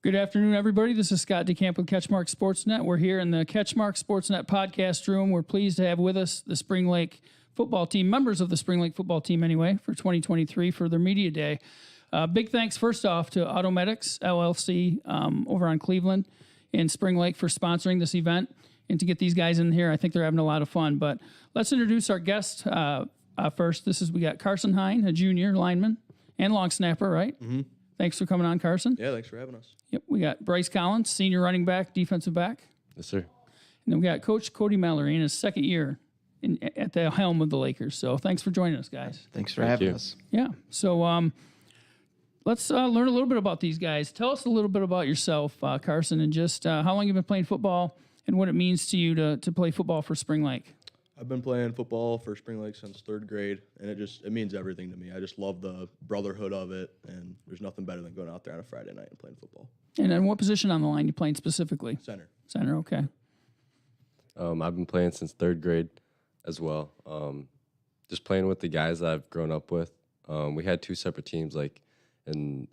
Good afternoon, everybody. This is Scott DeCamp with CatchMark SportsNet. We're here in the CatchMark SportsNet podcast room. We're pleased to have with us the Spring Lake football team, members of the Spring Lake football team anyway, for 2023 for their media day. Big thanks, first off, to Automedics LLC over on Cleveland and Spring Lake for sponsoring this event. And to get these guys in here, I think they're having a lot of fun. But let's introduce our guest first. We got Carson Hine, a junior lineman and long snapper, right? Mm-hmm. Thanks for coming on, Carson. Yeah, thanks for having us. Yep, we got Bryce Collins, senior running back, defensive back. Yes, sir. And then we got Coach Cody Mallory in his second year at the helm of the Lakers. So thanks for joining us, guys. Thanks for having us. Yeah. So let's learn a little bit about these guys. Tell us a little bit about yourself, Carson, and just how long you've been playing football and what it means to you to play football for Spring Lake. I've been playing football for Spring Lake since third grade, and it means everything to me. I just love the brotherhood of it, and there's nothing better than going out there on a Friday night and playing football. And then what position on the line you playing specifically? Center. Center, okay. I've been playing since third grade as well. Just playing with the guys that I've grown up with. We had two separate teams, like when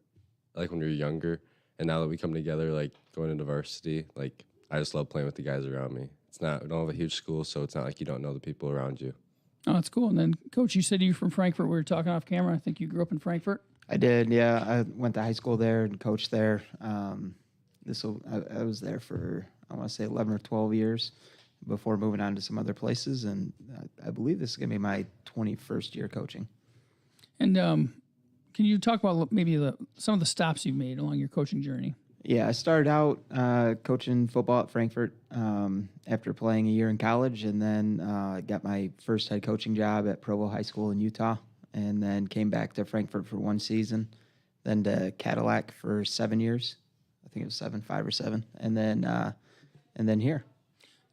we were younger, and now that we come together, like going into varsity, like I just love playing with the guys around me. We don't have a huge school, so it's not like you don't know the people around you. Oh, that's cool. And then, Coach, you said you're from Frankfort. We were talking off camera. I think you grew up in Frankfort. I did, yeah. I went to high school there and coached there. I was there for, I want to say, 11 or 12 years before moving on to some other places, and I believe this is going to be my 21st year coaching. And can you talk about maybe some of the stops you've made along your coaching journey? Yeah, I started out coaching football at Frankfort after playing a year in college, and then got my first head coaching job at Provo High School in Utah, and then came back to Frankfort for one season, then to Cadillac for 7 years. I think it was 5 or 7, and then here.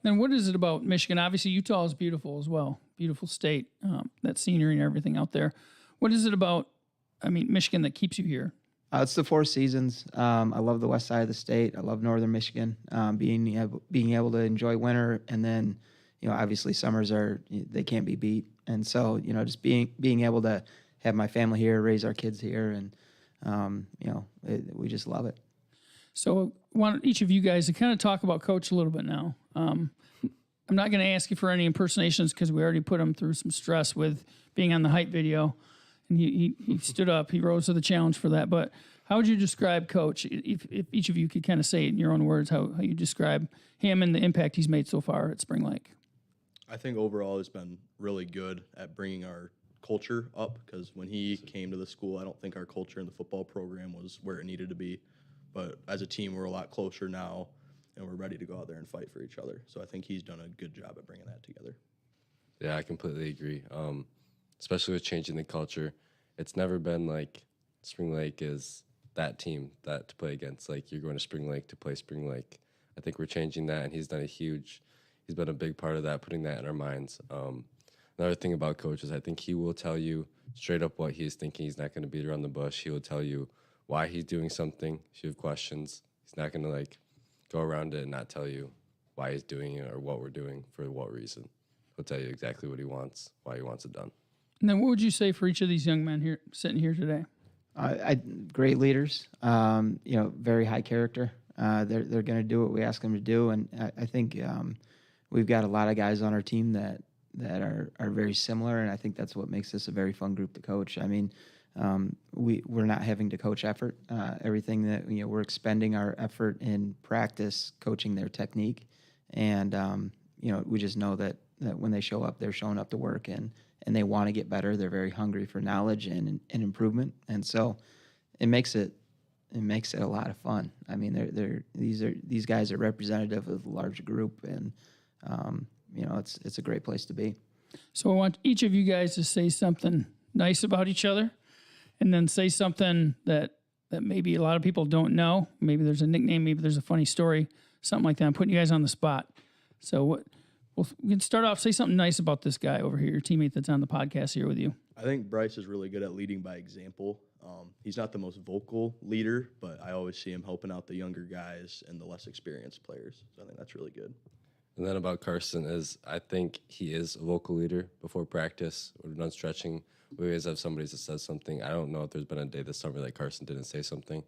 Then what is it about Michigan? Obviously, Utah is beautiful as well, beautiful state, that scenery and everything out there. What is it about, Michigan that keeps you here? It's the Four Seasons. I love the west side of the state. I love northern Michigan. Being able to enjoy winter, and then obviously summers they can't be beat. And so just being able to have my family here, raise our kids here, and we just love it. So I want each of you guys to kind of talk about Coach a little bit now. I'm not going to ask you for any impersonations because we already put him through some stress with being on the hype video. And he stood up. He rose to the challenge for that. But how would you describe Coach, if each of you could kind of say it in your own words, how you describe him and the impact he's made so far at Spring Lake? I think overall he's been really good at bringing our culture up, because when he came to the school, I don't think our culture in the football program was where it needed to be. But as a team, we're a lot closer now, and we're ready to go out there and fight for each other. So I think he's done a good job at bringing that together. Yeah, I completely agree. Especially with changing the culture. It's never been like Spring Lake is that team to play against. Like you're going to Spring Lake to play Spring Lake. I think we're changing that, and he's been a big part of that, putting that in our minds. Another thing about Coach is I think he will tell you straight up what he's thinking. He's not going to beat around the bush. He will tell you why he's doing something. If you have questions, he's not going to go around it and not tell you why he's doing it or what we're doing for what reason. He'll tell you exactly what he wants, why he wants it done. And then what would you say for each of these young men here sitting here today? Great leaders, very high character. They're going to do what we ask them to do, and I think we've got a lot of guys on our team that are very similar, and I think that's what makes this a very fun group to coach. We're not having to coach effort. Everything that we're expending our effort in practice, coaching their technique, and we just know that when they show up, they're showing up to work and they want to get better. They're very hungry for knowledge and improvement, and so it makes it a lot of fun. These guys are representative of the larger group, and it's a great place to be. So I want each of you guys to say something nice about each other, and then say something that maybe a lot of people don't know. Maybe there's a nickname, maybe there's a funny story, something like that. I'm putting you guys on the spot. So we can start off, say something nice about this guy over here, your teammate that's on the podcast here with you. I think Bryce is really good at leading by example. He's not the most vocal leader, but I always see him helping out the younger guys and the less experienced players. So I think that's really good. And then about Carson is I think he is a vocal leader before practice. When we're done stretching, we always have somebody that says something. I don't know if there's been a day this summer that Carson didn't say something.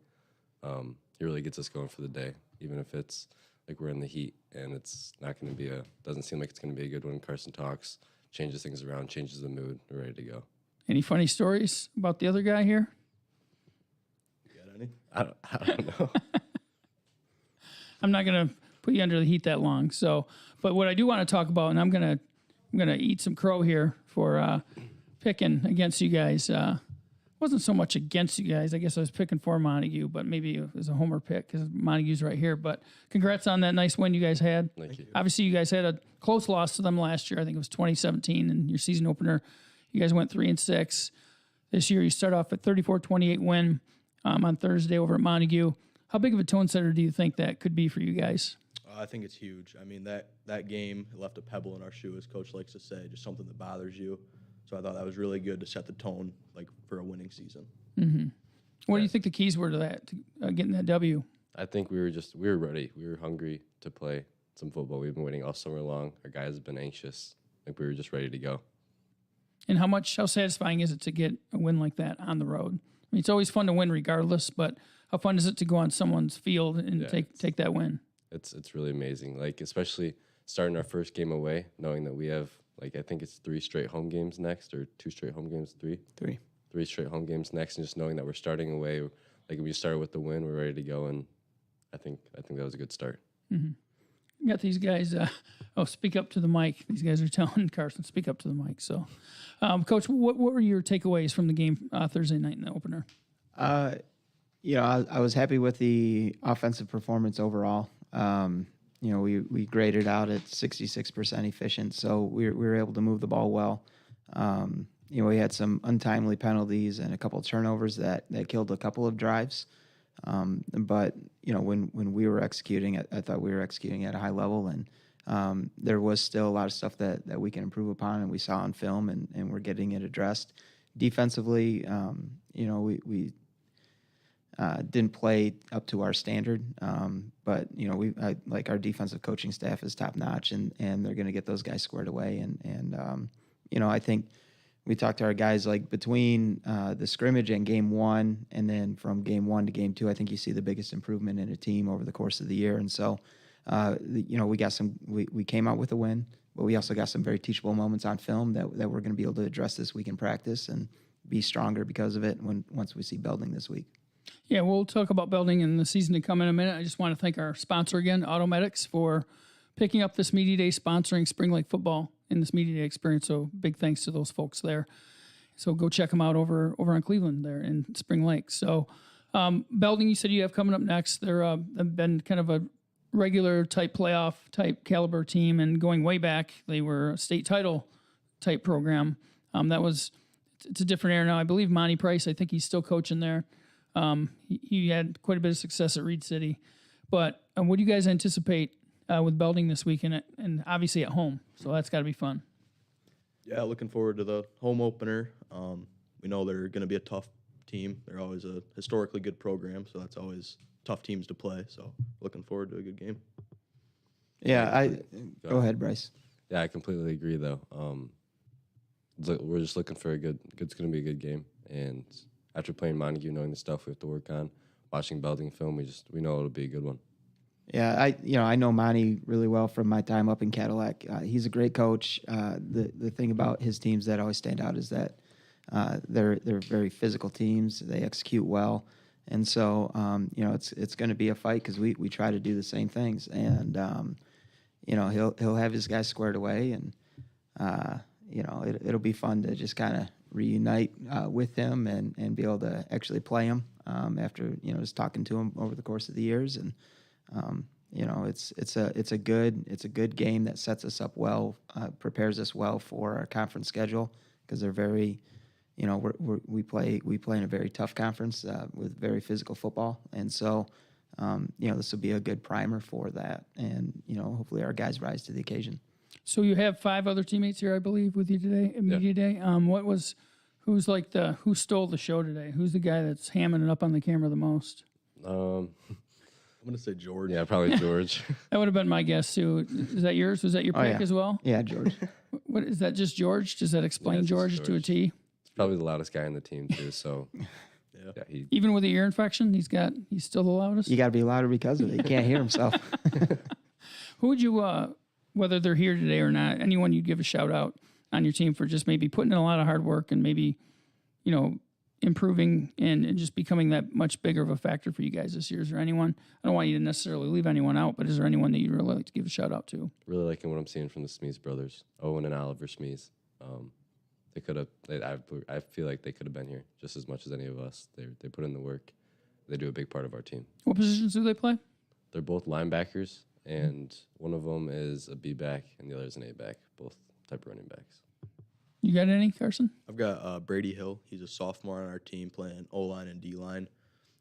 he really gets us going for the day, even if it's like we're in the heat and it's not going to be doesn't seem like it's going to be a good one. Carson talks, changes things around, changes the mood. We're ready to go. Any funny stories about the other guy here? You got any? I don't know. I'm not going to put you under the heat that long. So, but what I do want to talk about, and I'm going to eat some crow here for picking against you guys. Wasn't so much against you guys. I guess I was picking for Montague, but maybe it was a homer pick because Montague's right here. But congrats on that nice win you guys had. Thank you. Obviously, you guys had a close loss to them last year. I think it was 2017, and your season opener, you guys went 3-6. This year, you start off at 34-28 win on Thursday over at Montague. How big of a tone setter do you think that could be for you guys? I think it's huge. I mean, that game left a pebble in our shoe, as Coach likes to say, just something that bothers you. So I thought that was really good to set the tone, like, for a winning season. Mm-hmm. What do you think the keys were to that, to getting that W? I think we were ready. We were hungry to play some football. We've been waiting all summer long. Our guys have been anxious. Like, we were just ready to go. And how satisfying is it to get a win like that on the road? I mean, it's always fun to win regardless, but how fun is it to go on someone's field and take that win? It's really amazing. Like, especially starting our first game away, knowing that we have, like, I think it's 3 straight home games next, or 2 straight home games, 3 straight home games next, and just knowing that we're starting away, like, we started with the win, we're ready to go, and I think that was a good start. Mm-hmm. You got these guys. Speak up to the mic. These guys are telling Carson, speak up to the mic. So, Coach, what were your takeaways from the game Thursday night in the opener? I was happy with the offensive performance overall. We graded out at 66% efficient, so we were able to move the ball well. We had some untimely penalties and a couple of turnovers that killed a couple of drives. But when we were executing, I thought we were executing at a high level, and there was still a lot of stuff that we can improve upon, and we saw on film, and we're getting it addressed. Defensively, we didn't play up to our standard, but our defensive coaching staff is top notch, and they're going to get those guys squared away. And I think we talked to our guys, like, between the scrimmage and game 1, and then from game 1 to game 2, I think you see the biggest improvement in a team over the course of the year. And so, we came out with a win, but we also got some very teachable moments on film that we're going to be able to address this week in practice and be stronger because of it once we see Belding this week. Yeah, we'll talk about Belding in the season to come in a minute. I just want to thank our sponsor again, Automedics, for picking up this Media Day, sponsoring Spring Lake football in this Media Day experience. So big thanks to those folks there. So go check them out over on Cleveland there in Spring Lake. So Belding, you said you have coming up next. They've been kind of a regular type playoff type caliber team, and going way back, they were a state title type program. It's a different era now. I believe Monty Price, I think he's still coaching there. He had quite a bit of success at Reed City. But what do you guys anticipate with Belding this weekend, and obviously at home? So that's got to be fun. Yeah, looking forward to the home opener. We know they're going to be a tough team. They're always a historically good program, so that's always tough teams to play. So looking forward to a good game. Yeah, go ahead, Bryce. Yeah, I completely agree, though. We're just looking for it's going to be a good game, and after playing Montague, knowing the stuff we have to work on, watching Belding film, we know it'll be a good one. Yeah, I know Monty really well from my time up in Cadillac. He's a great coach. The thing about his teams that always stand out is that they're very physical teams. They execute well, and so it's going to be a fight because we try to do the same things, and he'll have his guys squared away, and it'll be fun to just kind of reunite with him and be able to actually play him after just talking to him over the course of the years. And it's a good game that sets us up well, prepares us well for our conference schedule, because they're very, we play in a very tough conference with very physical football, and so this will be a good primer for that, and hopefully our guys rise to the occasion. So you have 5 other teammates here, I believe, with you today at Media Day. Who stole the show today? Who's the guy that's hamming it up on the camera the most? I'm going to say George. Yeah, probably George. That would have been my guess, too. Is that yours? Was that your pick as well? Yeah, George. What is that, just George? Does that explain George to a T? He's probably the loudest guy on the team, too, so. Yeah, Yeah, Even with the ear infection, he's still the loudest. You got to be louder because of it. He can't hear himself. Who would you, whether they're here today or not, anyone you'd give a shout out on your team for just maybe putting in a lot of hard work and maybe, improving and just becoming that much bigger of a factor for you guys this year? Is there anyone? I don't want you to necessarily leave anyone out, but is there anyone that you'd really like to give a shout out to? really liking what I'm seeing from the Smees brothers, Owen and Oliver Smees. They could have. I feel like they could have been here just as much as any of us. They put in the work. They do a big part of our team. What positions do they play? They're both linebackers, and one of them is a B back, and the other is an A back. Both type of running backs. You got any, Carson? I've got Brady Hill. He's a sophomore on our team playing O-line and D-line.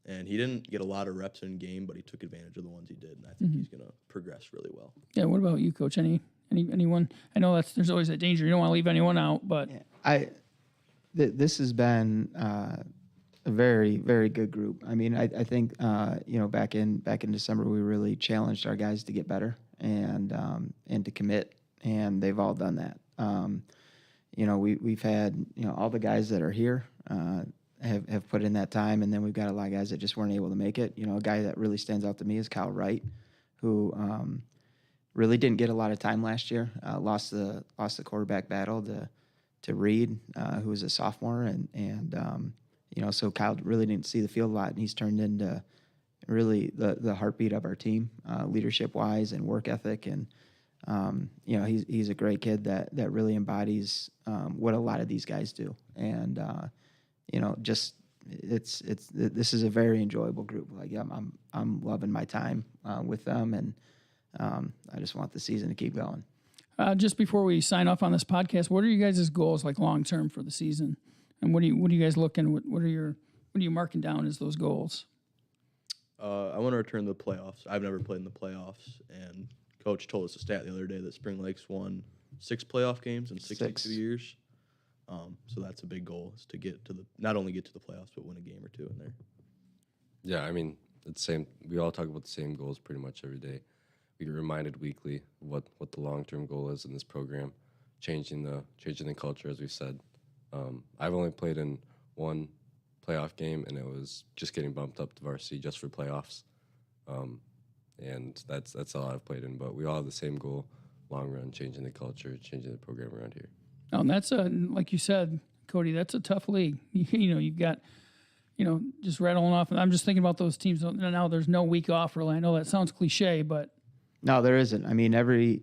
And he didn't get a lot of reps in game, but he took advantage of the ones he did. And I think he's going to progress really well. Yeah. What about you, Coach? Anyone? I know there's always that danger. You don't want to leave anyone out, but This has been a very, very good group. I mean, I think back in December we really challenged our guys to get better and to commit, and they've all done that. We've had all the guys that are here have put in that time, and then we've got a lot of guys that just weren't able to make it. A guy that really stands out to me is Kyle Wright, who really didn't get a lot of time last year. Lost the quarterback battle to Reed, who was a sophomore, and so Kyle really didn't see the field a lot, and he's turned into really the heartbeat of our team, leadership wise and work ethic, and he's a great kid that really embodies what a lot of these guys do, and this is a very enjoyable group. Like I'm loving my time with them, and I just want the season to keep going. Just before we sign off on this podcast, what are you guys' goals like long term for the season? And what are you guys looking? What are you marking down as those goals? I want to return to the playoffs. I've never played in the playoffs, and Coach told us a stat the other day that Spring Lake's won 6 playoff games in 62 years. So that's a big goal, is to not only get to the playoffs, but win a game or two in there. Yeah, I mean, it's same. We all talk about the same goals pretty much every day. We get reminded weekly what the long-term goal is in this program, changing the culture, as we've said. I've only played in one playoff game, and it was just getting bumped up to varsity just for playoffs. And that's all I've played in. But we all have the same goal, long run, changing the culture, changing the program around here. Oh, and that's like you said, Cody, that's a tough league. You've got, just rattling off. And I'm just thinking about those teams. Now there's no week off, really. I know that sounds cliche, but. No, there isn't. I mean,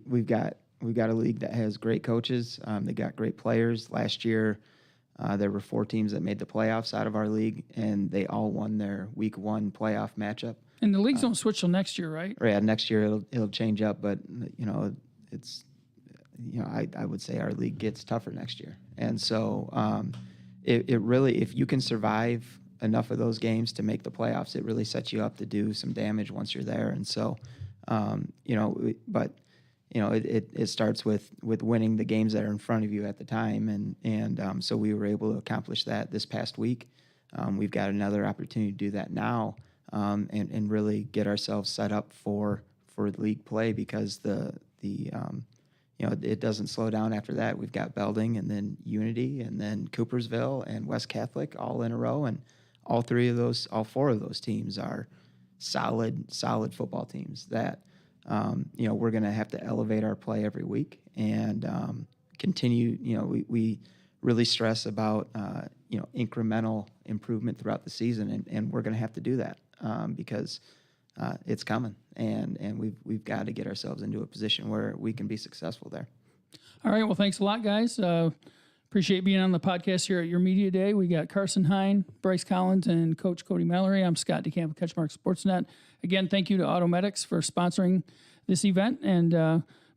we've got a league that has great coaches. They got great players. Last year, there were 4 teams that made the playoffs out of our league, and they all won their week 1 playoff matchup. And the leagues don't switch till next year, right? Yeah, next year it'll change up, but it's I would say our league gets tougher next year, and so it really, if you can survive enough of those games to make the playoffs, it really sets you up to do some damage once you're there, and so it starts with winning the games that are in front of you at the time, and so we were able to accomplish that this past week. We've got another opportunity to do that now, and really get ourselves set up for league play, because it doesn't slow down after that. We've got Belding, and then Unity, and then Coopersville and West Catholic all in a row, and all 4 of those teams are solid football teams that we're going to have to elevate our play every week and continue. We really stress about incremental improvement throughout the season, and we're going to have to do that because it's coming, and we've got to get ourselves into a position where we can be successful there. All right. Well, thanks a lot, guys. Appreciate being on the podcast here at your media day. We got Carson Hine, Bryce Collins, and Coach Cody Mallory. I'm Scott DeCamp of CatchMark SportsNet. Again, thank you to Automedics for sponsoring this event, and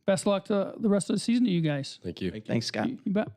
best of luck to the rest of the season to you guys. Thank you. Thanks, Scott. You bet.